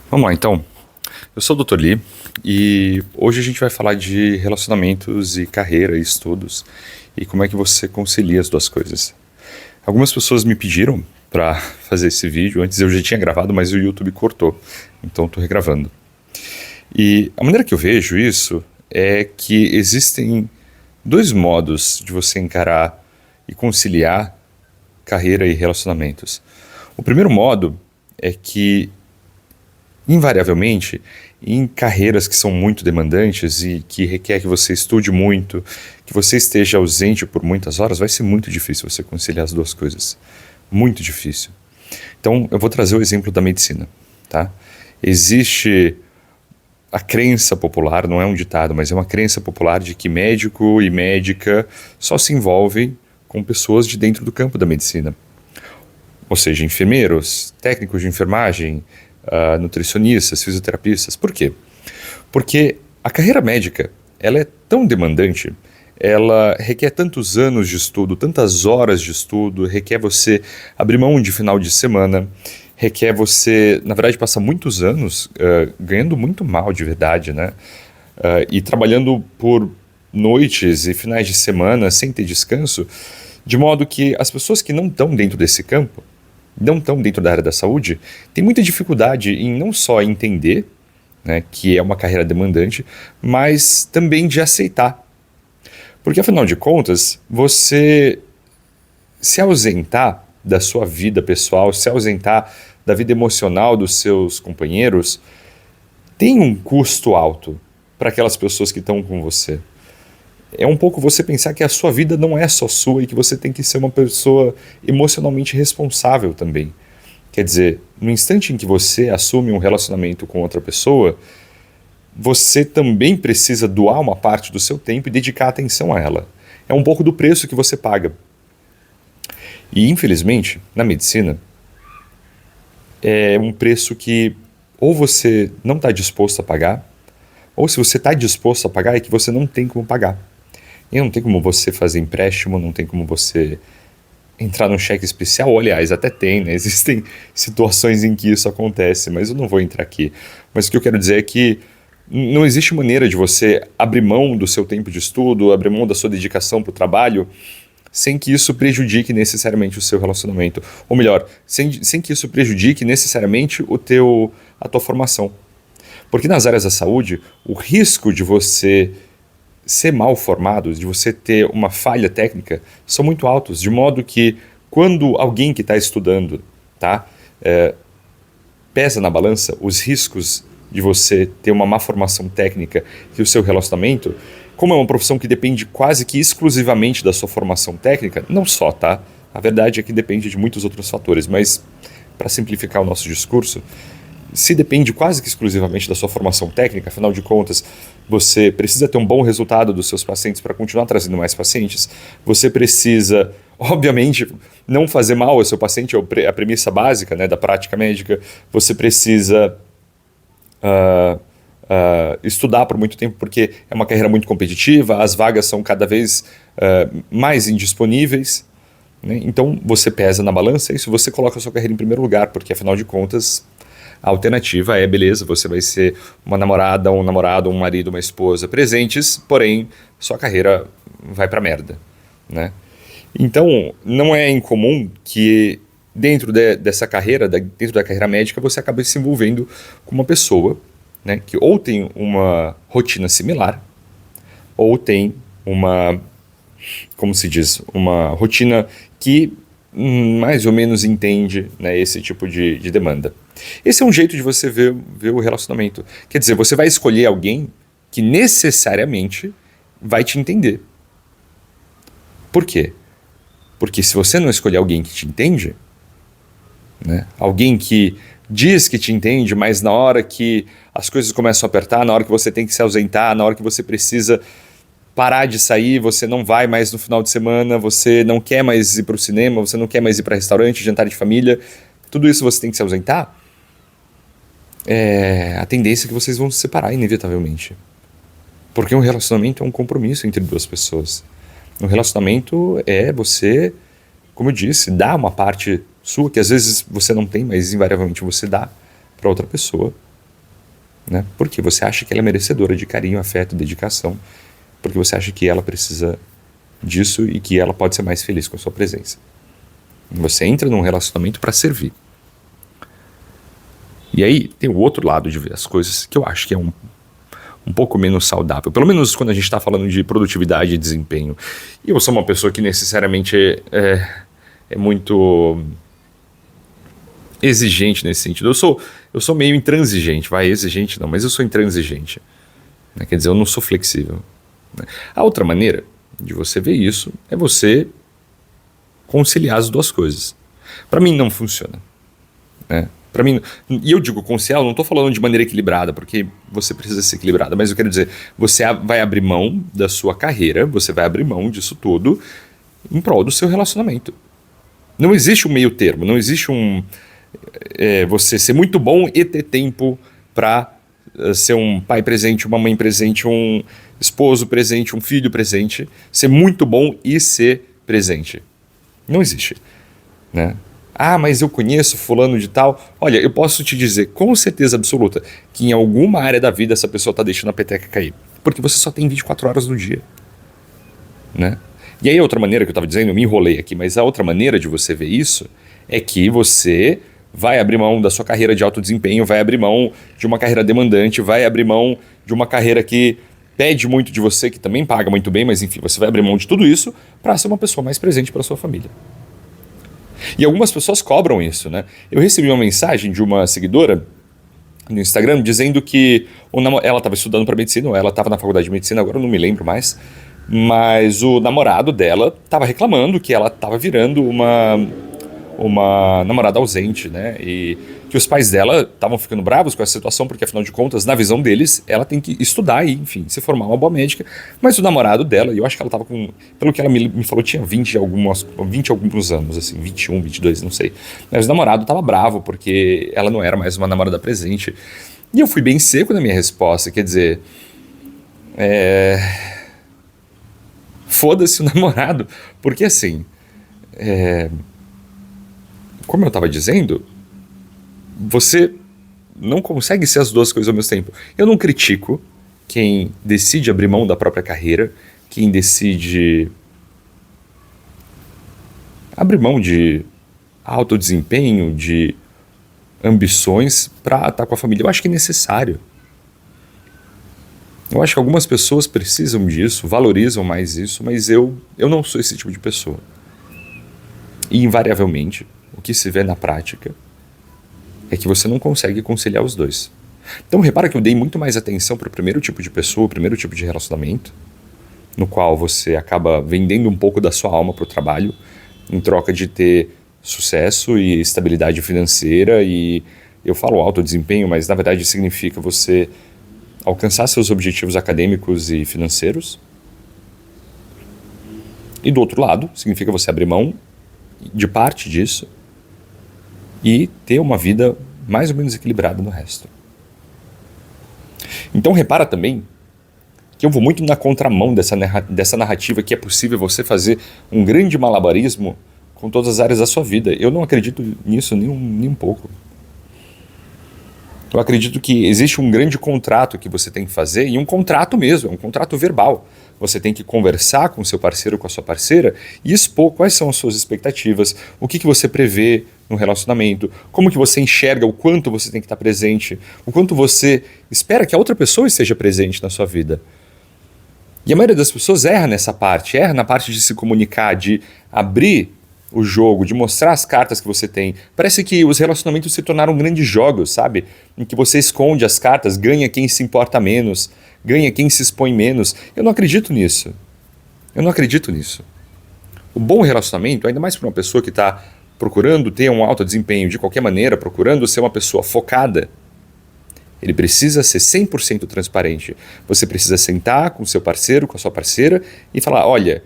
Vamos lá, então. Eu sou o Dr. Lee e hoje a gente vai falar de relacionamentos e carreira e estudos e como é que você concilia as duas coisas. Algumas pessoas me pediram para fazer esse vídeo, antes eu já tinha gravado, mas o YouTube cortou, então estou regravando. E a maneira que eu vejo isso é que existem dois modos de você encarar e conciliar carreira e relacionamentos. O primeiro modo é que invariavelmente, em carreiras que são muito demandantes e que requer que você estude muito, que você esteja ausente por muitas horas, vai ser muito difícil você conciliar as duas coisas. Muito difícil. Então, eu vou trazer o exemplo da medicina, tá? Existe a crença popular, não é um ditado, mas é uma crença popular de que médico e médica só se envolvem com pessoas de dentro do campo da medicina. Ou seja, enfermeiros, técnicos de enfermagem, nutricionistas, fisioterapistas. Por quê? Porque a carreira médica, ela é tão demandante, ela requer tantos anos de estudo, tantas horas de estudo, requer você abrir mão de final de semana, requer você, na verdade, passar muitos anos ganhando muito mal de verdade, né? E trabalhando por noites e finais de semana sem ter descanso, de modo que as pessoas que não estão dentro desse campo, não estão dentro da área da saúde, têm muita dificuldade em não só entender, né, que é uma carreira demandante, mas também de aceitar. Porque, afinal de contas, você se ausentar da sua vida pessoal, se ausentar da vida emocional dos seus companheiros, tem um custo alto para aquelas pessoas que estão com você. É um pouco você pensar que a sua vida não é só sua e que você tem que ser uma pessoa emocionalmente responsável também. Quer dizer, no instante em que você assume um relacionamento com outra pessoa, você também precisa doar uma parte do seu tempo e dedicar atenção a ela. É um pouco do preço que você paga. E, infelizmente, na medicina, é um preço que ou você não está disposto a pagar, ou se você está disposto a pagar, é que você não tem como pagar. E não tem como você fazer empréstimo, não tem como você entrar num cheque especial. Ou, aliás, até tem, né? Existem situações em que isso acontece, mas eu não vou entrar aqui. Mas o que eu quero dizer é que não existe maneira de você abrir mão do seu tempo de estudo, abrir mão da sua dedicação para o trabalho, sem que isso prejudique necessariamente o seu relacionamento. Ou melhor, sem que isso prejudique necessariamente a tua formação. Porque nas áreas da saúde, o risco de você ser mal formado, de você ter uma falha técnica, são muito altos, de modo que quando alguém que está estudando, tá, pesa na balança os riscos de você ter uma má formação técnica e o seu relacionamento, como é uma profissão que depende quase que exclusivamente da sua formação técnica, não só, tá? A verdade é que depende de muitos outros fatores, mas para simplificar o nosso discurso, se depende quase que exclusivamente da sua formação técnica, afinal de contas, você precisa ter um bom resultado dos seus pacientes para continuar trazendo mais pacientes, você precisa, obviamente, não fazer mal ao seu paciente, é a premissa básica, né, da prática médica, você precisa estudar por muito tempo, porque é uma carreira muito competitiva, as vagas são cada vez mais indisponíveis, né? Então você pesa na balança isso, você coloca a sua carreira em primeiro lugar, porque afinal de contas a alternativa é, beleza, você vai ser uma namorada, um namorado, um marido, uma esposa presentes, porém sua carreira vai pra merda, né? Então não é incomum que dentro dessa carreira, dentro da carreira médica, você acabe se envolvendo com uma pessoa, né, que ou tem uma rotina similar, ou tem uma, como se diz, uma rotina que mais ou menos entende, né, esse tipo de demanda. Esse é um jeito de você ver o relacionamento. Quer dizer, você vai escolher alguém que necessariamente vai te entender. Por quê? Porque se você não escolher alguém que te entende, né, alguém que diz que te entende, mas na hora que as coisas começam a apertar, na hora que você tem que se ausentar, na hora que você precisa parar de sair, você não vai mais no final de semana, você não quer mais ir para o cinema, você não quer mais ir para restaurante, jantar de família, tudo isso você tem que se ausentar, a tendência é que vocês vão se separar inevitavelmente. Porque um relacionamento é um compromisso entre duas pessoas. Um relacionamento é você, como eu disse, dar uma parte sua, que às vezes você não tem, mas invariavelmente você dá para outra pessoa, né? Porque você acha que ela é merecedora de carinho, afeto, dedicação, porque você acha que ela precisa disso e que ela pode ser mais feliz com a sua presença. Você entra num relacionamento para servir. E aí tem o outro lado de ver as coisas que eu acho que é um pouco menos saudável. Pelo menos quando a gente está falando de produtividade e desempenho. E eu sou uma pessoa que necessariamente é muito exigente nesse sentido. Eu sou meio intransigente, exigente não, mas eu sou intransigente. Né? Quer dizer, eu não sou flexível. Né? A outra maneira de você ver isso é você conciliar as duas coisas. Para mim não funciona. Né? Para mim, e eu digo conciliar, eu não estou falando de maneira equilibrada, porque você precisa ser equilibrada, mas eu quero dizer, você vai abrir mão da sua carreira, você vai abrir mão disso tudo em prol do seu relacionamento. Não existe um meio termo, não existe você ser muito bom e ter tempo para ser um pai presente, uma mãe presente, um esposo presente, um filho presente, ser muito bom e ser presente. Não existe, né? Ah, mas eu conheço fulano de tal. Olha, eu posso te dizer com certeza absoluta que em alguma área da vida essa pessoa está deixando a peteca cair. Porque você só tem 24 horas no dia. Né? E aí a outra maneira que eu estava dizendo, eu me enrolei aqui, mas a outra maneira de você ver isso é que você vai abrir mão da sua carreira de alto desempenho, vai abrir mão de uma carreira demandante, vai abrir mão de uma carreira que pede muito de você, que também paga muito bem, mas enfim, você vai abrir mão de tudo isso para ser uma pessoa mais presente para sua família. E algumas pessoas cobram isso, né? Eu recebi uma mensagem de uma seguidora no Instagram dizendo que ela estava estudando para medicina, ou ela estava na faculdade de medicina, agora eu não me lembro mais, mas o namorado dela estava reclamando que ela estava virando uma namorada ausente, né? E que os pais dela estavam ficando bravos com essa situação, porque afinal de contas, na visão deles, ela tem que estudar e, enfim, se formar uma boa médica. Mas o namorado dela, e eu acho que ela estava com, pelo que ela me falou, tinha 20 e alguns anos, assim, 21, 22, não sei. Mas o namorado estava bravo, porque ela não era mais uma namorada presente. E eu fui bem seco na minha resposta, quer dizer... Foda-se o namorado, porque assim... Como eu estava dizendo, você não consegue ser as duas coisas ao mesmo tempo. Eu não critico quem decide abrir mão da própria carreira, quem decide abrir mão de alto desempenho, de ambições para estar com a família. Eu acho que é necessário. Eu acho que algumas pessoas precisam disso, valorizam mais isso, mas eu não sou esse tipo de pessoa. E invariavelmente, o que se vê na prática é que você não consegue conciliar os dois. Então repara que eu dei muito mais atenção para o primeiro tipo de pessoa, o primeiro tipo de relacionamento, no qual você acaba vendendo um pouco da sua alma para o trabalho, em troca de ter sucesso e estabilidade financeira, e eu falo alto desempenho, mas na verdade significa você alcançar seus objetivos acadêmicos e financeiros. E do outro lado, significa você abrir mão de parte disso e ter uma vida mais ou menos equilibrada no resto. Então repara também que eu vou muito na contramão dessa narrativa que é possível você fazer um grande malabarismo com todas as áreas da sua vida. Eu não acredito nisso nem um pouco. Eu acredito que existe um grande contrato que você tem que fazer, e um contrato mesmo, é um contrato verbal. Você tem que conversar com o seu parceiro, com a sua parceira, e expor quais são as suas expectativas, o que você prevê no relacionamento, como que você enxerga o quanto você tem que estar presente, o quanto você espera que a outra pessoa esteja presente na sua vida. E a maioria das pessoas erra nessa parte, erra na parte de se comunicar, de abrir o jogo, de mostrar as cartas que você tem. Parece que os relacionamentos se tornaram grandes jogos, sabe? Em que você esconde as cartas, ganha quem se importa menos, ganha quem se expõe menos. Eu não acredito nisso. Eu não acredito nisso. O bom relacionamento, ainda mais para uma pessoa que está procurando ter um alto desempenho de qualquer maneira, procurando ser uma pessoa focada, ele precisa ser 100% transparente. Você precisa sentar com o seu parceiro, com a sua parceira e falar, olha,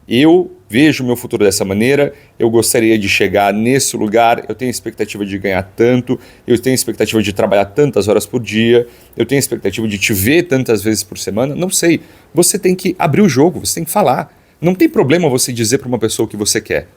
eu vejo o meu futuro dessa maneira, eu gostaria de chegar nesse lugar, eu tenho expectativa de ganhar tanto, eu tenho expectativa de trabalhar tantas horas por dia, eu tenho expectativa de te ver tantas vezes por semana, não sei. Você tem que abrir o jogo, você tem que falar. Não tem problema você dizer para uma pessoa o que você quer.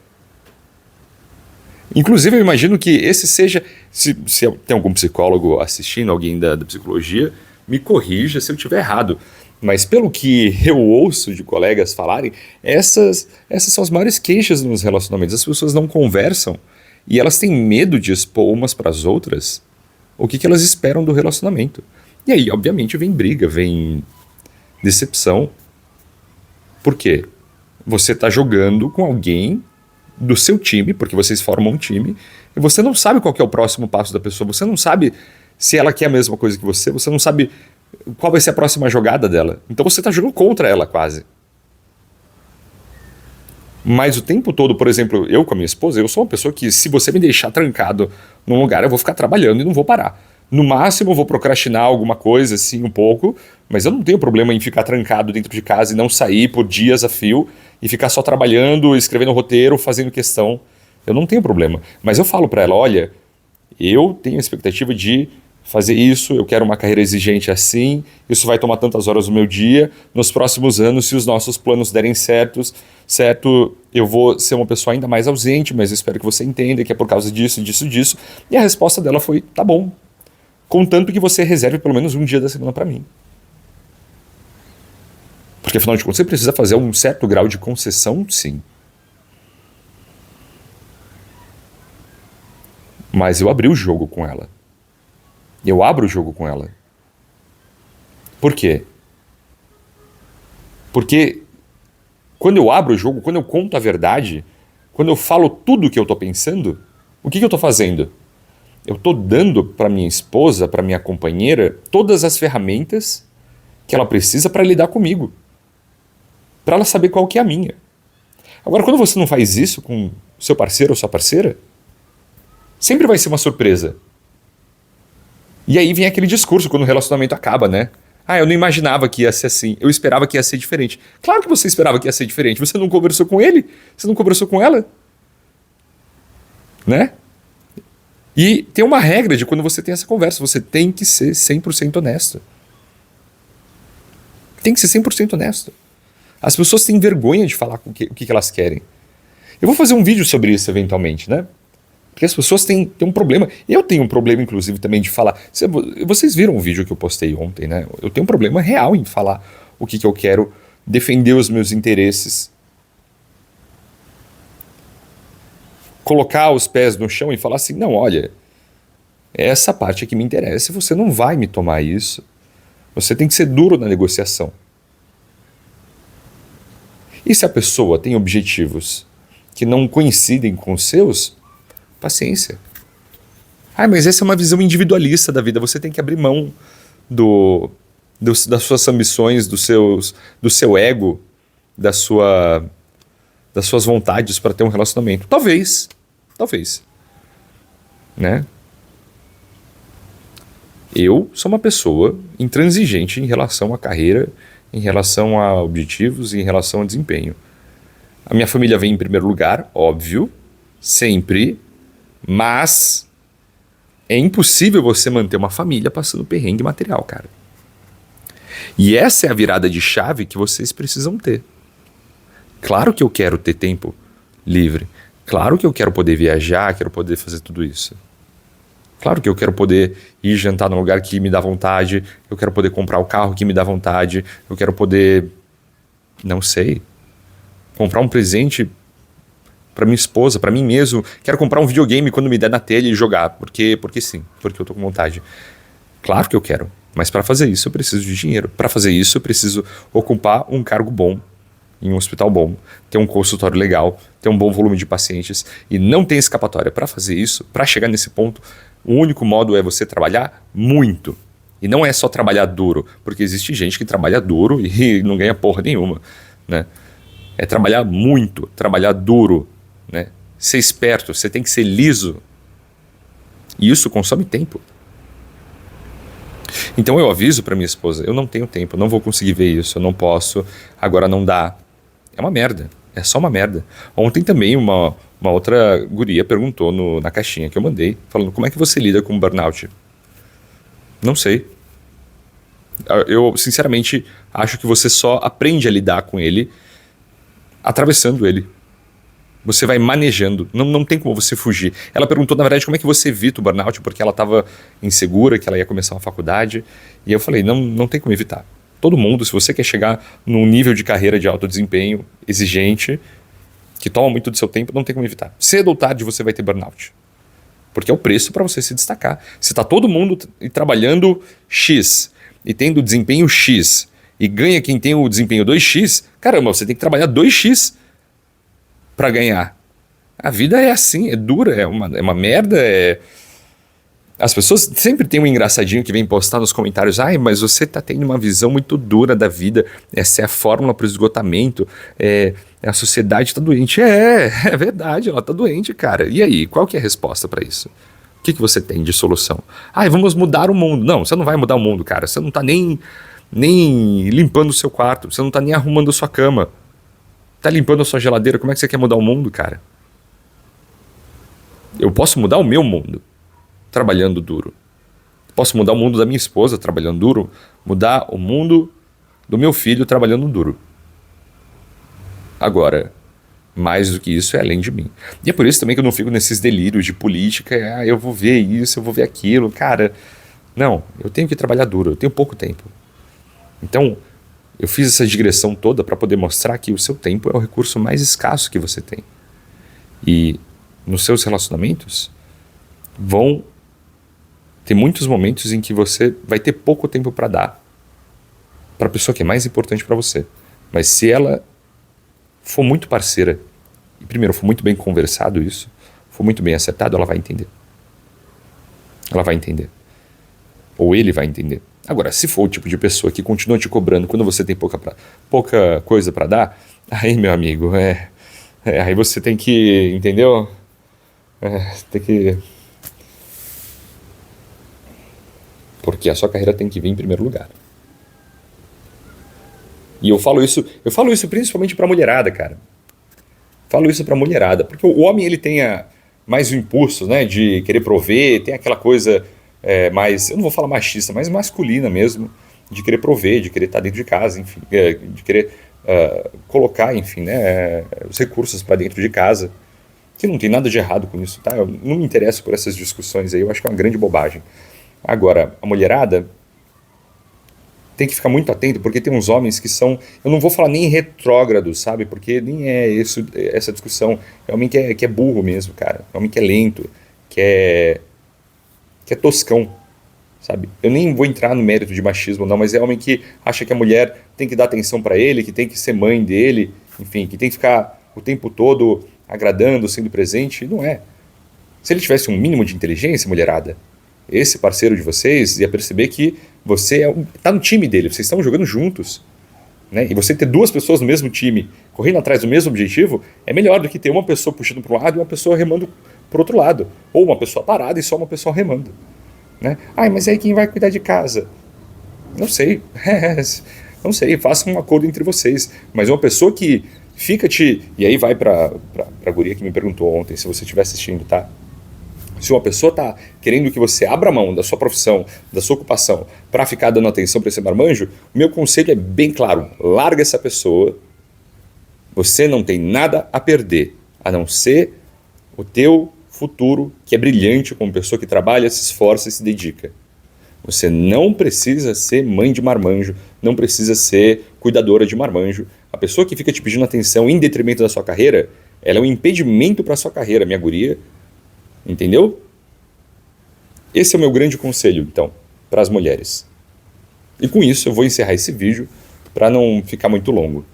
Inclusive, eu imagino que esse seja... Se tem algum psicólogo assistindo, alguém da psicologia, me corrija se eu estiver errado. Mas pelo que eu ouço de colegas falarem, essas são as maiores queixas nos relacionamentos. As pessoas não conversam e elas têm medo de expor umas para as outras o que elas esperam do relacionamento. E aí, obviamente, vem briga, vem decepção. Por quê? Você está jogando com alguém do seu time, porque vocês formam um time, e você não sabe qual que é o próximo passo da pessoa, você não sabe se ela quer a mesma coisa que você não sabe qual vai ser a próxima jogada dela. Então você está jogando contra ela quase. Mas o tempo todo, por exemplo, eu com a minha esposa, eu sou uma pessoa que se você me deixar trancado num lugar, eu vou ficar trabalhando e não vou parar. No máximo eu vou procrastinar alguma coisa assim um pouco, mas eu não tenho problema em ficar trancado dentro de casa e não sair por dias a fio e ficar só trabalhando, escrevendo roteiro, fazendo questão. Eu não tenho problema. Mas eu falo para ela, olha, eu tenho a expectativa de fazer isso, eu quero uma carreira exigente assim, isso vai tomar tantas horas do meu dia, nos próximos anos, se os nossos planos derem certo, eu vou ser uma pessoa ainda mais ausente, mas eu espero que você entenda que é por causa disso, disso, disso. E a resposta dela foi, tá bom, contanto que você reserve pelo menos um dia da semana para mim. Porque afinal de contas você precisa fazer um certo grau de concessão, sim. Mas eu abri o jogo com ela. Eu abro o jogo com ela. Por quê? Porque quando eu abro o jogo, quando eu conto a verdade, quando eu falo tudo o que eu estou pensando, o que eu estou fazendo? Eu estou dando para minha esposa, para minha companheira, todas as ferramentas que ela precisa para lidar comigo. Para ela saber qual que é a minha. Agora, quando você não faz isso com seu parceiro ou sua parceira, sempre vai ser uma surpresa. E aí vem aquele discurso quando o relacionamento acaba, né? Ah, eu não imaginava que ia ser assim. Eu esperava que ia ser diferente. Claro que você esperava que ia ser diferente. Você não conversou com ele? Você não conversou com ela? Né? E tem uma regra de quando você tem essa conversa. Você tem que ser 100% honesto. Tem que ser 100% honesto. As pessoas têm vergonha de falar o que elas querem. Eu vou fazer um vídeo sobre isso eventualmente, né? Porque as pessoas têm um problema. Eu tenho um problema, inclusive, também de falar. Vocês viram o vídeo que eu postei ontem, né? Eu tenho um problema real em falar o que eu quero, defender os meus interesses, colocar os pés no chão e falar assim, não, olha, essa parte aqui me interessa, você não vai me tomar isso. Você tem que ser duro na negociação. E se a pessoa tem objetivos que não coincidem com os seus, paciência. Ah, mas essa é uma visão individualista da vida. Você tem que abrir mão das suas ambições, do seu ego, das suas vontades para ter um relacionamento. Talvez. Né? Eu sou uma pessoa intransigente em relação à carreira, em relação a objetivos e em relação a desempenho. A minha família vem em primeiro lugar, óbvio, sempre. Mas é impossível você manter uma família passando perrengue material, cara. E essa é a virada de chave que vocês precisam ter. Claro que eu quero ter tempo livre. Claro que eu quero poder viajar, quero poder fazer tudo isso. Claro que eu quero poder ir jantar num lugar que me dá vontade. Eu quero poder comprar o carro que me dá vontade. Eu quero poder, não sei, comprar um presente para minha esposa, para mim mesmo. Quero comprar um videogame quando me der na telha e jogar. Porque sim, porque eu tô com vontade. Claro que eu quero, mas para fazer isso eu preciso de dinheiro. Para fazer isso eu preciso ocupar um cargo bom, em um hospital bom, ter um consultório legal, ter um bom volume de pacientes e não tem escapatória. Para fazer isso, para chegar nesse ponto, o único modo é você trabalhar muito. E não é só trabalhar duro, porque existe gente que trabalha duro e não ganha porra nenhuma, né? É trabalhar muito, trabalhar duro, né? Ser esperto, você tem que ser liso. E isso consome tempo. Então eu aviso para minha esposa, eu não tenho tempo, não vou conseguir ver isso, eu não posso, agora não dá. É uma merda, é só uma merda. Ontem também uma outra guria perguntou na caixinha que eu mandei, falando como é que você lida com burnout? Não sei. Eu sinceramente acho que você só aprende a lidar com ele atravessando ele. Você vai manejando, não tem como você fugir. Ela perguntou, na verdade, como é que você evita o burnout, porque ela estava insegura, que ela ia começar uma faculdade. E eu falei, não tem como evitar. Todo mundo, se você quer chegar num nível de carreira de alto desempenho, exigente, que toma muito do seu tempo, não tem como evitar. Cedo ou tarde você vai ter burnout. Porque é o preço para você se destacar. Se está todo mundo trabalhando X e tendo desempenho X e ganha quem tem o desempenho 2X, caramba, você tem que trabalhar 2X para ganhar. A vida é assim, é dura, é uma merda. As pessoas sempre tem um engraçadinho que vem postar nos comentários, mas você tá tendo uma visão muito dura da vida, essa é a fórmula para o esgotamento, a sociedade tá doente. É verdade, ela tá doente, cara. E aí, qual que é a resposta para isso? O que você tem de solução? Vamos mudar o mundo. Não, você não vai mudar o mundo, cara. Você não tá nem limpando o seu quarto, você não tá nem arrumando a sua cama. Tá limpando a sua geladeira, como é que você quer mudar o mundo, cara? Eu posso mudar o meu mundo trabalhando duro. Posso mudar o mundo da minha esposa trabalhando duro, mudar o mundo do meu filho trabalhando duro. Agora, mais do que isso é além de mim. E é por isso também que eu não fico nesses delírios de política, eu vou ver isso, eu vou ver aquilo. Cara, não, eu tenho que trabalhar duro, eu tenho pouco tempo. Então, eu fiz essa digressão toda para poder mostrar que o seu tempo é o recurso mais escasso que você tem. E nos seus relacionamentos vão ter muitos momentos em que você vai ter pouco tempo para dar para a pessoa que é mais importante para você. Mas se ela for muito parceira, e primeiro for muito bem conversado isso, for muito bem acertado, ela vai entender. Ela vai entender. Ou ele vai entender. Agora, se for o tipo de pessoa que continua te cobrando quando você tem pouca coisa para dar, aí, meu amigo, aí você tem que, entendeu? Tem que... Porque a sua carreira tem que vir em primeiro lugar. E eu falo isso principalmente pra mulherada, cara. Falo isso pra mulherada, porque o homem ele tem mais o impulso, né, de querer prover, tem aquela coisa mais, eu não vou falar machista, mas masculina mesmo, de querer prover, de querer estar dentro de casa, enfim, de querer colocar, enfim, né, os recursos para dentro de casa, que não tem nada de errado com isso, tá? Eu não me interesso por essas discussões aí, eu acho que é uma grande bobagem. Agora, a mulherada tem que ficar muito atento, porque tem uns homens que são, eu não vou falar nem retrógrados, sabe? Porque nem é essa discussão. É homem que é burro mesmo, cara. É homem que é lento, que é toscão, sabe? Eu nem vou entrar no mérito de machismo, não, mas é homem que acha que a mulher tem que dar atenção para ele, que tem que ser mãe dele, enfim, que tem que ficar o tempo todo agradando, sendo presente. Não é. Se ele tivesse um mínimo de inteligência, mulherada, esse parceiro de vocês ia perceber que você está no time dele, vocês estão jogando juntos, né? E você ter duas pessoas no mesmo time, correndo atrás do mesmo objetivo, é melhor do que ter uma pessoa puxando para um lado e uma pessoa remando para o outro lado. Ou uma pessoa parada e só uma pessoa remando, né? Mas aí quem vai cuidar de casa? Não sei. Não sei, faça um acordo entre vocês. Mas uma pessoa que fica E aí vai para a guria que me perguntou ontem, se você estiver assistindo, tá? Se uma pessoa está querendo que você abra mão da sua profissão, da sua ocupação, para ficar dando atenção para esse marmanjo, o meu conselho é bem claro: larga essa pessoa. Você não tem nada a perder, a não ser o teu futuro, que é brilhante como pessoa que trabalha, se esforça e se dedica. Você não precisa ser mãe de marmanjo, não precisa ser cuidadora de marmanjo. A pessoa que fica te pedindo atenção em detrimento da sua carreira, ela é um impedimento para a sua carreira, minha guria. Entendeu? Esse é o meu grande conselho, então, para as mulheres. E com isso eu vou encerrar esse vídeo para não ficar muito longo.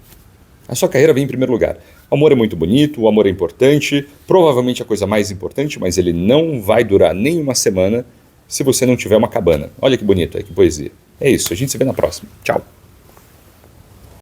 A sua carreira vem em primeiro lugar. O amor é muito bonito, o amor é importante, provavelmente a coisa mais importante, mas ele não vai durar nem uma semana se você não tiver uma cabana. Olha que bonito, que poesia. É isso, a gente se vê na próxima. Tchau.